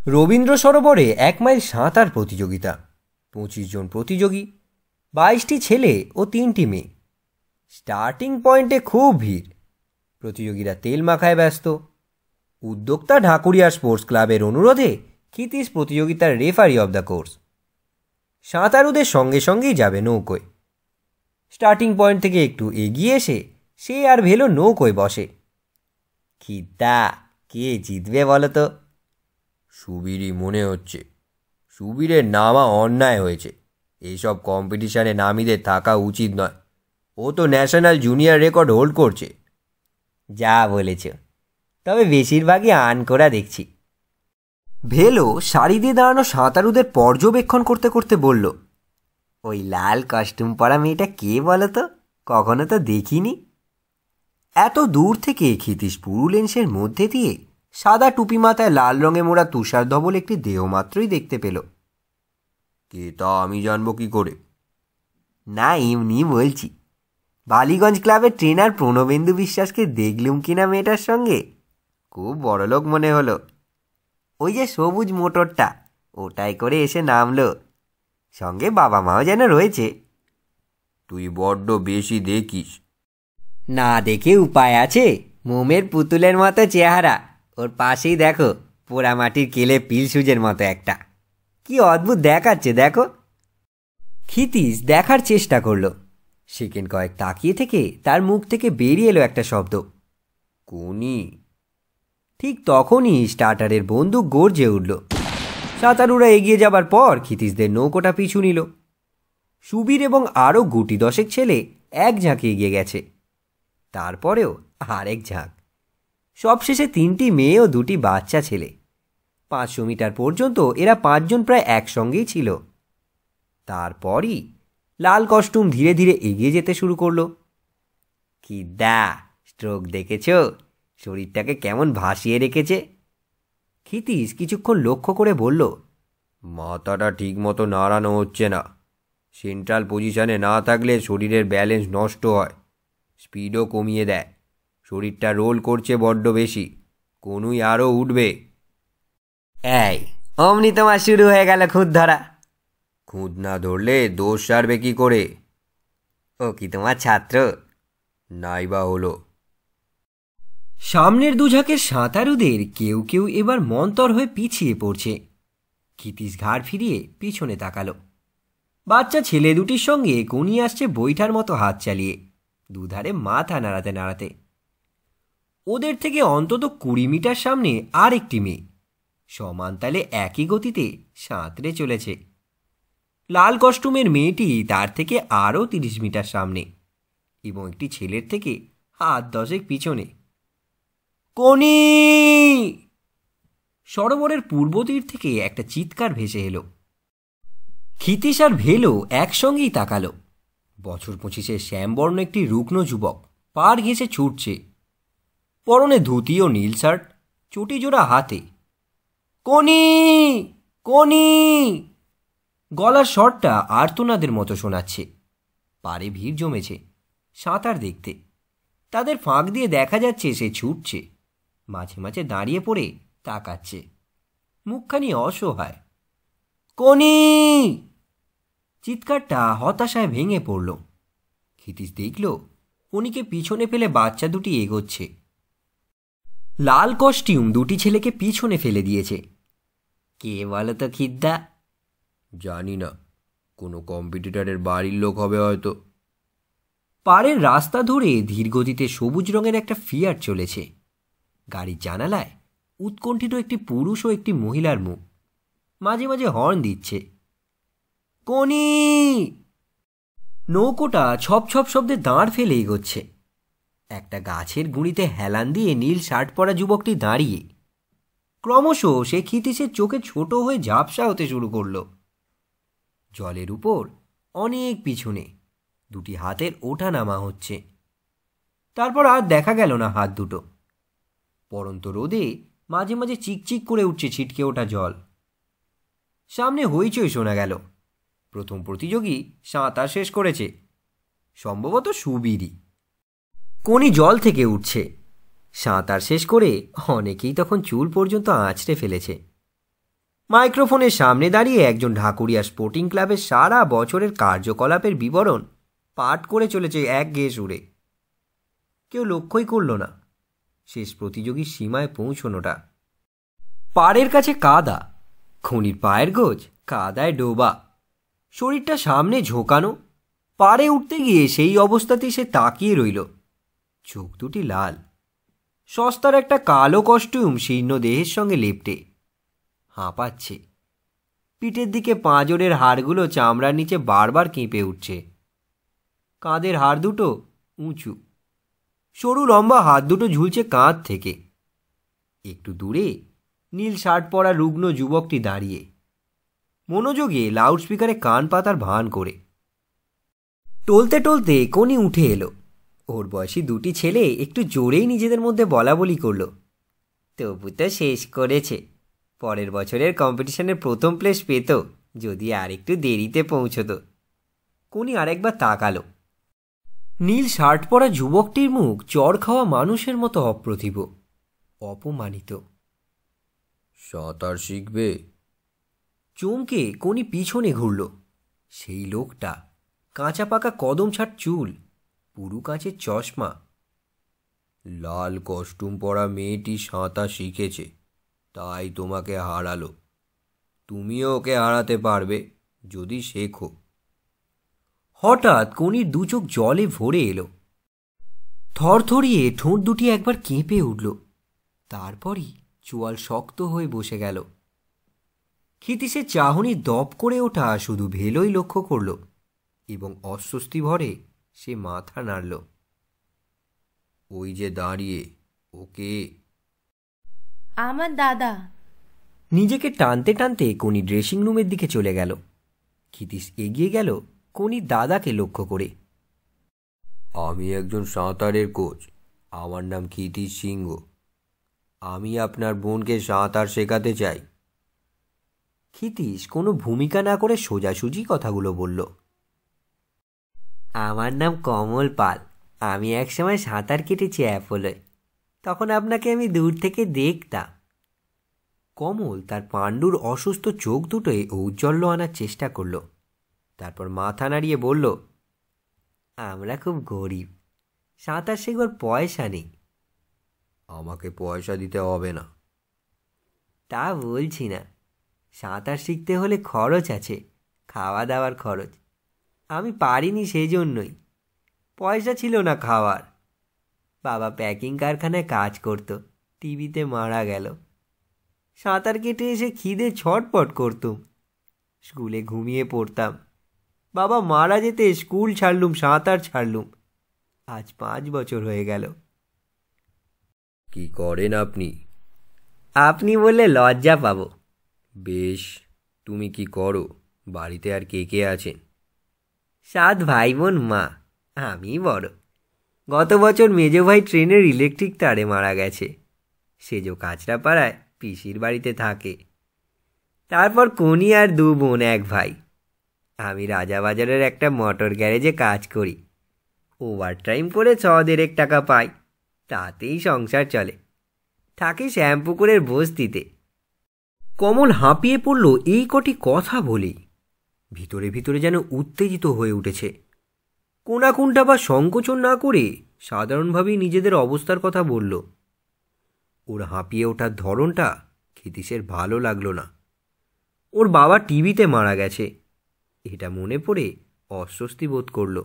Rabindra সরোবরে 1 mile সাঁতার প্রতিযোগিতা। 25 জন প্রতিযোগী, 22টি ছেলে ও 3টি মেয়ে। স্টার্টিং পয়েন্টে খুব ভিড়। প্রতিযোগীরা তেল মাখায় ব্যস্ত। উদ্যোক্তা ঢাকুরিয়া স্পোর্টস ক্লাবের অনুরোধে ক্ষিতীশ প্রতিযোগিতার রেফারি অব দ্য কোর্স। সাঁতারুদের সঙ্গে সঙ্গেই যাবে নৌকোয়। স্টার্টিং পয়েন্ট থেকে একটু এগিয়ে এসে সে আর ভেলো নৌকোয় বসে। খিদা, কে জিতবে বলো তো? সুবীরই মনে হচ্ছে। সুবীরের নামা অন্যায় হয়েছে। এইসব কম্পিটিশানে নামীদের থাকা উচিত নয়। ও তো ন্যাশনাল জুনিয়র রেকর্ড হোল্ড করছে। যা বলেছ, তবে বেশিরভাগই আনকোরা দেখছি। ভেলো শাড়ি দিয়ে দাঁড়ানো সাঁতারুদের পর্যবেক্ষণ করতে করতে বলল, ওই লাল কস্টিউম পরা মেয়েটা কে বলো তো? কখনো তো দেখিনি। এত দূর থেকে ক্ষিতীশ পুরু লেন্সের মধ্যে দিয়ে সাদা টুপি মাথায় লাল রঙে মোড়া তুষার ধবল একটি দেহ মাত্রই দেখতে পেল। কে তা আমি জানবো কি করে? না, এমনি বলছি। বালিগঞ্জ ক্লাবের ট্রেনার প্রণবেন্দু বিশ্বাসকে দেখলুম কিনা মেয়েটার সঙ্গে, খুব বড়লোক মনে হলো। ওই যে সবুজ মোটরটা, ওটাই করে এসে নামলো। সঙ্গে বাবা মাও যেন রয়েছে। তুই বড্ড বেশি দেখিস। না দেখে উপায় আছে? মোমের পুতুলের মতো চেহারা, ওর পাশেই দেখো পোড়ামাটির কেলে পিল সুজের মতো একটা। কি অদ্ভুত দেখাচ্ছে দেখো। ক্ষিতীশ দেখার চেষ্টা করলো। সেকেন্ড কয়েক তাকিয়ে থেকে তার মুখ থেকে বেরিয়ে এলো একটা শব্দ, কোনি। ঠিক তখনই স্টার্টারের বন্দুক গর্জে উঠল। সাঁতারুরা এগিয়ে যাবার পর ক্ষিতীশদের নৌকোটা পিছু নিল। সুবীর এবং আরও গুটি 10 ছেলে এক ঝাঁকে এগিয়ে গেছে। তারপরেও আরেক ঝাঁক। সবশেষে 3টি মেয়ে ও 2টি বাচ্চা ছেলে। 500 মিটার পর্যন্ত এরা 5 জন প্রায় একসঙ্গেই ছিল। তারপরই লাল কস্টিউম ধীরে ধীরে এগিয়ে যেতে শুরু করলো। খিদা, স্ট্রোক দেখেছ? শরীরটাকে কেমন ভাসিয়ে রেখেছে। ক্ষিতীশ কিছুক্ষণ লক্ষ্য করে বলল, মাথাটা ঠিক মতো নাড়ানো হচ্ছে না। সেন্ট্রাল পজিশনে না থাকলে শরীরের ব্যালেন্স নষ্ট হয়, স্পিডও কমিয়ে দেয়। শরীরটা রোল করছে বড্ড বেশি। কোনুই আরও উঠবে। এই অমনি তোমার শুরু হয়ে গেল খুঁত ধরা। খুঁত না ধরলে দোষ সারবে কি করে? ও কি তোমার ছাত্র? নাইবা হলো। সামনের দুঝাঁকের সাঁতারুদের কেউ কেউ এবার মন্তর হয়ে পিছিয়ে পড়ছে। ক্ষিতীশ ঘাড় ফিরিয়ে পিছনে তাকালো। বাচ্চা ছেলে দুটির সঙ্গে কোনি আসছে বৈঠার মতো হাত চালিয়ে, দুধারে মাথা নাড়াতে নাড়াতে। ওদের থেকে অন্তত 20 মিটার সামনে আর একটি মেয়ে, সমান তালে একই গতিতে সাঁতরে চলেছে। লাল কস্টিউমের মেয়েটি তার থেকে আরও 30 মিটার সামনে এবং একটি ছেলের থেকে হাত 10 পিছনে। কোনি! সরোবরের পূর্ব তীর থেকে একটা চিৎকার ভেসে এলো। ক্ষিতীশ আর ভেলো একসঙ্গেই তাকালো। বছর 25-এর শ্যামবর্ণ একটি রুগ্ন যুবক পাড় ঘেঁষে ছুটছে। পরনে ধুতি ও নীল শার্ট, চটি জোড়া হাতে। কোনি! কোনি! গলার স্বরটা আর্তনাদের মতো শোনাচ্ছে। পাড়ে ভিড় জমেছে সাঁতার দেখতে। তাদের ফাঁক দিয়ে দেখা যাচ্ছে সে ছুটছে, মাঝে মাঝে দাঁড়িয়ে পড়ে তাকাচ্ছে, মুখখানি অসহায়। কোনি! চিৎকারটা হতাশায় ভেঙে পড়ল। ক্ষিতীশ দেখল কোনিকে পিছনে ফেলে বাচ্চা দুটি এগোচ্ছে। লাল কস্টিউম 2টি ছেলেকে পিছনে ফেলে দিয়েছে। কে বলো তো খিদ্দা? জানি না, কোনো কম্পিটিটরের বাড়ির লোক হবে হয়তো। পাড়ের রাস্তা ধরে ধীরগতিতে সবুজ রঙের একটা ফিয়াট চলেছে। গাড়ির জানালায় উৎকণ্ঠিত একটি পুরুষ ও একটি মহিলার মুখ। মাঝে মাঝে হর্ন দিচ্ছে। কোনি! নৌকোটা ছপ ছপ শব্দে দাঁড় ফেলে এগোচ্ছে। একটা গাছের গুঁড়িতে হেলান দিয়ে নীল শার্ট পরা যুবকটি দাঁড়িয়ে। ক্রমশ সে ক্ষিতীশের চোখে ছোট হয়ে ঝাপসা হতে শুরু করল। জলের উপর অনেক পিছনে 2টি হাতের ওঠা নামা হচ্ছে। তারপর আর দেখা গেল না হাত দুটো। পরন্ত রোদে মাঝে মাঝে চিকচিক করে উঠছে ছিটকে ওঠা জল। সামনে হইচই শোনা গেল। প্রথম প্রতিযোগী সাঁতার শেষ করেছে, সম্ভবত সুবীরই। কোনি জল থেকে উঠছে। সাঁতার শেষ করে অনেকেই তখন চুল পর্যন্ত আঁচড়ে ফেলেছে। মাইক্রোফোনের সামনে দাঁড়িয়ে একজন ঢাকুরিয়া স্পোর্টিং ক্লাবের সারা বছরের কার্যকলাপের বিবরণ পাঠ করে চলেছে একঘেয়ে সুরে। কেউ লক্ষ্যই করল না শেষ প্রতিযোগীর সীমায় পৌঁছনোটা। পাড়ের কাছে কাদা, খনির পায়ের গোজ কাদায় ডোবা, শরীরটা সামনে ঝোঁকানো। পাড়ে উঠতে গিয়ে সেই অবস্থাতেই সে তাকিয়ে রইল, চোখ দুটি লাল। সস্তার একটা কালো কস্টিউম শীর্ণ দেহের সঙ্গে লেপ্টে, হাঁপাচ্ছে। পিঠের দিকে পাঁজরের হাড়গুলো চামড়ার নিচে বারবার কেঁপে উঠছে। কাঁধের হাড় দুটো উঁচু, সরু লম্বা হাত দুটো ঝুলছে কাঁধ থেকে। একটু দূরে নীল শার্ট পরা রুগ্ন যুবকটি দাঁড়িয়ে, মনোযোগে লাউডস্পিকারে কান পাতার ভান করে। টলতে টলতে কোনি উঠে এলো। ওর বয়সী দুটি ছেলে একটু জোরেই নিজেদের মধ্যে বলা বলি করল, তবু তো শেষ করেছে, পরের বছরের কম্পিটিশনের প্রথম প্লেস পেত যদি আর একটু দেরিতে পৌঁছত। কোনি আরেকবার তাকালো। নীল শার্ট পরা যুবকটির মুখ চড় খাওয়া মানুষের মতো অপ্রতিভ, অপমানিত। সাঁতার শিখবে? চমকে কোনি পিছনে ঘুরল। সেই লোকটা, কাঁচা পাকা কদম ছাট চুল, পুরু কাঁচের চশমা। লাল কস্টিউম পরা মেয়েটি সাঁতার শিখেছে, তাই তোমাকে হারালো। তুমিও ওকে হারাতে পারবে যদি শেখো। হঠাৎ কোনির দু চোখ জলে ভরে এলো। থরথরিয়ে ঠোঁট দুটি একবার কেঁপে উঠল, তারপরই চোয়াল শক্ত হয়ে বসে গেল। ক্ষিতীশের চাহনি দপ করে ওঠা শুধু ভেলোই লক্ষ্য করল এবং অস্বস্তি ভরে সে মাথা নাড়ল। ওই যে দাঁড়িয়ে, ওকে? আমার দাদা। নিজেকে টানতে টানতে কোনি ড্রেসিং রুমের দিকে চলে গেল। ক্ষিতীশ এগিয়ে গেল কোনির দাদাকে লক্ষ্য করে। আমি একজন সাঁতারের কোচ, আমার নাম ক্ষিতীশ সিংহ। আমি আপনার বোনকে সাঁতার শেখাতে চাই। ক্ষিতীশ কোনো ভূমিকা না করে সোজাসুজি কথাগুলো বলল। আমার নাম কমল পাল, আমি একসময় সাঁতার কেটেছি অ্যাপোলোয়, তখন আপনাকে আমি দূর থেকে দেখতাম। কমল তার পাণ্ডুর অসুস্থ চোখ দুটোয় ঔজ্জ্বল্য আনার চেষ্টা করল, তারপর মাথা নাড়িয়ে বলল, আমরা খুব গরিব, সাঁতার শেখার পয়সা নেই। আমাকে পয়সা দিতে হবে না। তা বলছি না, সাঁতার শিখতে হলে খরচ আছে, খাওয়া দাওয়ার খরচ। আমি পারিনি সেই জন্যই, পয়সা ছিল না খাওয়ার। বাবা প্যাকিং কারখানায় কাজ করত, টিভিতে মারা গেল। সাঁতার কেটে এসে খিদে ছটপট করতুম, স্কুলে ঘুমিয়ে পড়তাম। বাবা মারা যেতে স্কুল ছাড়লুম, সাঁতার ছাড়লুম। আজ 5 বছর হয়ে গেল। কি করেন আপনি? আপনি বললে লজ্জা পাবো। বেশ, তুমি কি করো? বাড়িতে আর কে কে আছেন? 7 ভাই বোন, মা, আমি বড়। গত বছর মেজো ভাই ট্রেনের ইলেকট্রিক তারে মারা গেছে। সেজো কাঁচরাপাড়ায় পিসির বাড়িতে থাকে। তারপর কোনি আর 2 বোন, 1 ভাই। আমি রাজাবাজারের একটা মোটর গ্যারেজে কাজ করি। ওভারটাইম করে 6-1.5 টাকা পাই, তাতেই সংসার চলে। থাকি শ্যামপুকুরের বস্তিতে। কমল হাঁপিয়ে পড়ল এই কটি কথা বলেই। ভিতরে ভিতরে যেন উত্তেজিত হয়ে উঠেছে। কোনাকুণ্ঠা বা সংকোচন না করে সাধারণভাবেই নিজেদের অবস্থার কথা বলল। ওর হাঁপিয়ে ওঠার ধরনটা ক্ষিতীশের ভালো লাগলো না। ওর বাবা টিভিতে মারা গেছে, এটা মনে পড়ে অস্বস্তি বোধ করল।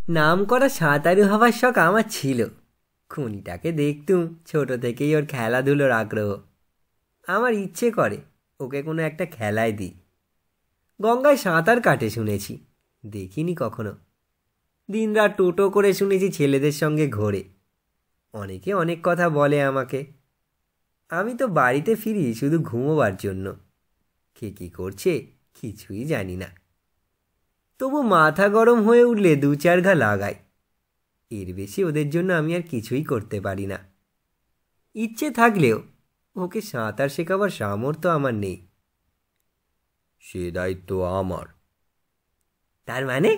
নাম করা সাঁতারু হওয়ার শখ আমার ছিল। খুনিটাকে দেখতুম ছোট থেকেই ওর খেলাধুলোর আগ্রহ। আমার ইচ্ছে করে ওকে কোনো একটা খেলায় দিই। গঙ্গায় সাঁতার কাটে শুনেছি, দেখিনি কখনো। দিনরাত টোটো করে শুনেছি ছেলেদের সঙ্গে ঘোরে। অনেকে অনেক কথা বলে আমাকে। আমি তো বাড়িতে ফিরি শুধু ঘুমোবার জন্য। কে কী করছে কিছুই জানি না। তবু মাথা গরম হয়ে উঠলে 2-4 ঘা লাগাই। এর বেশি ওদের জন্য আমি আর কিছুই করতে পারি না। ইচ্ছে থাকলেও ওকে সাঁতার শেখাবার সামর্থ্য আমার নেই। সে দায়িত্ব আমার। তার মানে?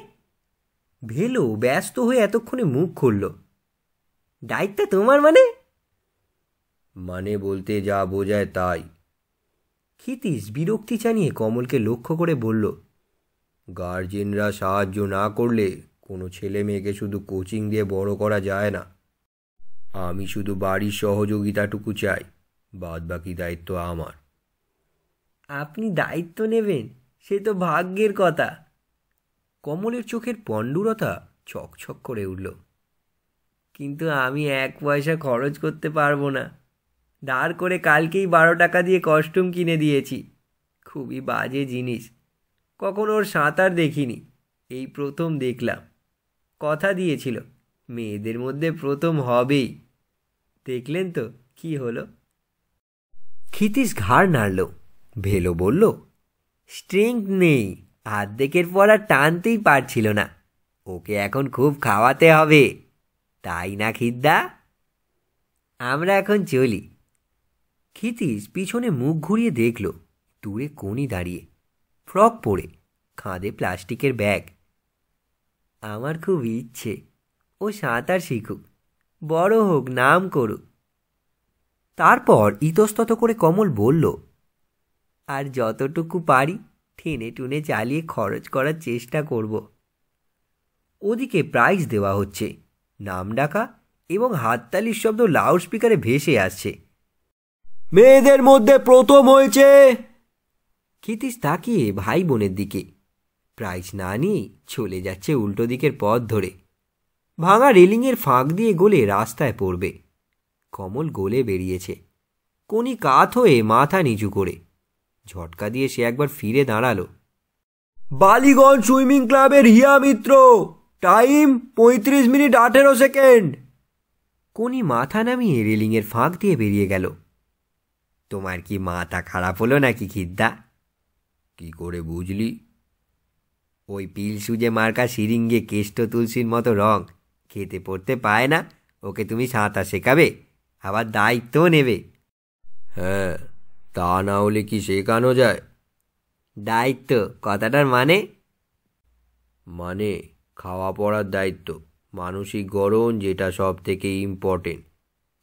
ভেলো ব্যস্ত হয়ে এতক্ষণে মুখ খুলল। দায়িত্ব তোমার মানে? মানে বলতে যা বোঝায় তাই। ক্ষিতীশ বিরক্তি জানিয়ে কমলকে লক্ষ্য করে বলল, গার্জেনরা সাহায্য না করলে কোনো ছেলে মেয়েকে শুধু কোচিং দিয়ে বড় করা যায় না। আমি শুধু বাড়ির সহযোগিতাটুকু চাই, বাদবাকি দায়িত্ব আমার। আপনি দায়িত্ব নেবেন, সে তো ভাগ্যের কথা। কমলের চোখের পণ্ডুরতা ছকছক করে উঠল। কিন্তু আমি 1 পয়সা খরচ করতে পারবো না। ধার করে কালকেই 12 টাকা দিয়ে কস্টিউম কিনে দিয়েছি। খুবই বাজে জিনিস, কখনো ওর সাঁতার দেখিনি, এই প্রথম দেখলাম। কথা দিয়েছিল মেয়েদের মধ্যে প্রথম হবেই, দেখলেন তো কি হলো। ক্ষিতীশ ঘাড় নাড়ল। ভেলো বলল, স্ট্রেংথ নেই, অর্ধেকের পর আর টানতেই পারছিল না। ওকে এখন খুব খাওয়াতে হবে, তাই না খিদ্দা? আমরা এখন চলি। ক্ষিতীশ পিছনে মুখ ঘুরিয়ে দেখল দূরে কোনি দাঁড়িয়ে, ফ্রক পরে, কাঁধে প্লাস্টিকের ব্যাগ। আমার খুব ইচ্ছে ও সাঁতার শিখুক, বড় হোক, নাম করুক। তারপর ইতস্তত করে কমল বলল, আর যতটুকু পারি টেনে টুনে চালিয়ে খরচ করার চেষ্টা করব। ওদিকে প্রাইজ দেওয়া হচ্ছে, নাম ডাকা এবং হাততালির শব্দ লাউডস্পিকারে ভেসে আসছে। মেয়েদের মধ্যে প্রথম হয়েছে। ক্ষিতীশ তাকিয়ে ভাই বোনের দিকে। প্রাইজ না নিয়ে চলে যাচ্ছে উল্টো দিকের পথ ধরে। ভাঙা রেলিংয়ের ফাঁক দিয়ে গলে রাস্তায় পড়বে। কমল গলে বেরিয়েছে, কোনি কাত হয়ে মাথা নিচু করে। ঝটকা দিয়ে সে একবার ফিরে দাঁড়ালো। বালিগঞ্জ সুইমিং ক্লাবের হিয়া মিত্র, টাইম 35 মিনিট 18 সেকেন্ড। কোনি মাথা নামিয়ে রেলিংয়ের ফাঁক দিয়ে বেরিয়ে গেল। তোমার কি মাথা খারাপ হলো নাকি খিদ্দা? কি করে বুঝলি? ওই পিল সুজে মার্কা সিরিঙ্গে কেষ্ট তুলসীর মতো রং, খেতে পড়তে পায় না, ওকে তুমি সাঁতার শেখাবে, আবার দায়িত্ব নেবে। হ্যাঁ, তা না হলে কি শেখানো যায়? দায়িত্ব কথাটার মানে? মানে খাওয়া পড়ার দায়িত্ব, মানসিক গড়ন, যেটা সব থেকে ইম্পর্টেন্ট।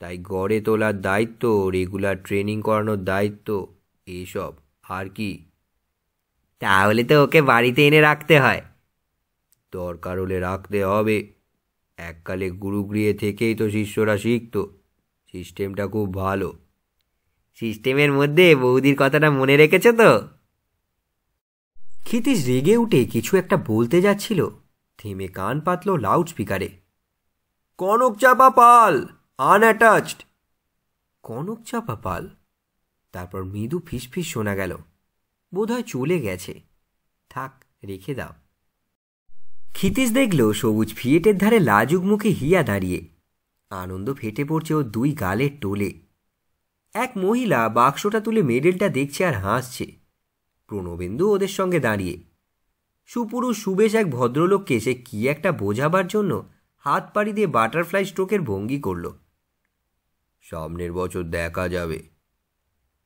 তাই গড়ে তোলার দায়িত্ব, রেগুলার ট্রেনিং করানোর দায়িত্ব, এইসব। আর কি? তাহলে তো ওকে বাড়িতে এনে রাখতে হয়। দরকার হলে রাখতে হবে। এককালে গুরুগৃহে থেকেই তো শিষ্যরা শিখত। সিস্টেমটা খুব ভালো। সিস্টেমের মধ্যে বৌদির কথাটা মনে রেখেছ তো? ক্ষিতীশ রেগে উঠে কিছু একটা বলতে যাচ্ছিল, থেমে কান পাতল লাউডস্পিকারে। কনক চাপা পাল, আনঅ্যাটাচড। কনক চাপা পাল। তারপর মৃদু ফিসফিস শোনা গেল, বোধহয় চলে গেছে, থাক, রেখে দাও। ক্ষিতীশ দেখল সবুজ ফিয়েটের ধারে লাজুক মুখে হিয়া দাঁড়িয়ে। আনন্দ ফেটে পড়ছে ওর 2 গালের টোলে। এক মহিলা বাক্সটা তুলে মেডেলটা দেখছে আর হাসছে। প্রণবেন্দু ওদের সঙ্গে দাঁড়িয়ে। সুপুরুষ সুবেশ এক ভদ্রলোককে সে কি একটা বোঝাবার জন্য হাত পাড়ি দিয়ে বাটারফ্লাই স্ট্রোকের ভঙ্গি করল। সামনের বছর দেখা যাবে।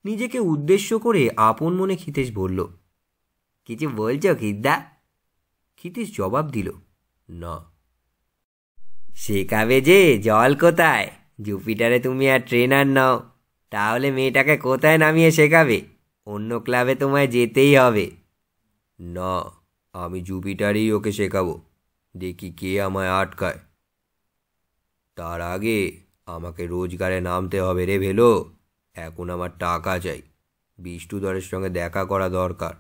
নিজেকে উদ্দেশ্য করে আপন মনে ক্ষিতীশ বলল, কিছু বলছো খিদ্দা? ক্ষিতীশ জবাব দিল, না। শেখাবে যে, জল কোথায়? জুপিটারে তুমি আর ট্রেনার নাও, তাহলে মেয়েটাকে কোথায় নামিয়ে শেখাবে? অন্য ক্লাবে তোমায় যেতেই হবে। না, আমি জুপিটারেই ওকে শেখাবো, দেখি কে আমায় আটকায়। তার আগে আমাকে রোজগারে নামতে হবে রে ভেলো। এখন আমার টাকা চাই, বিষ্টুধরের সঙ্গে দেখা করা দরকার।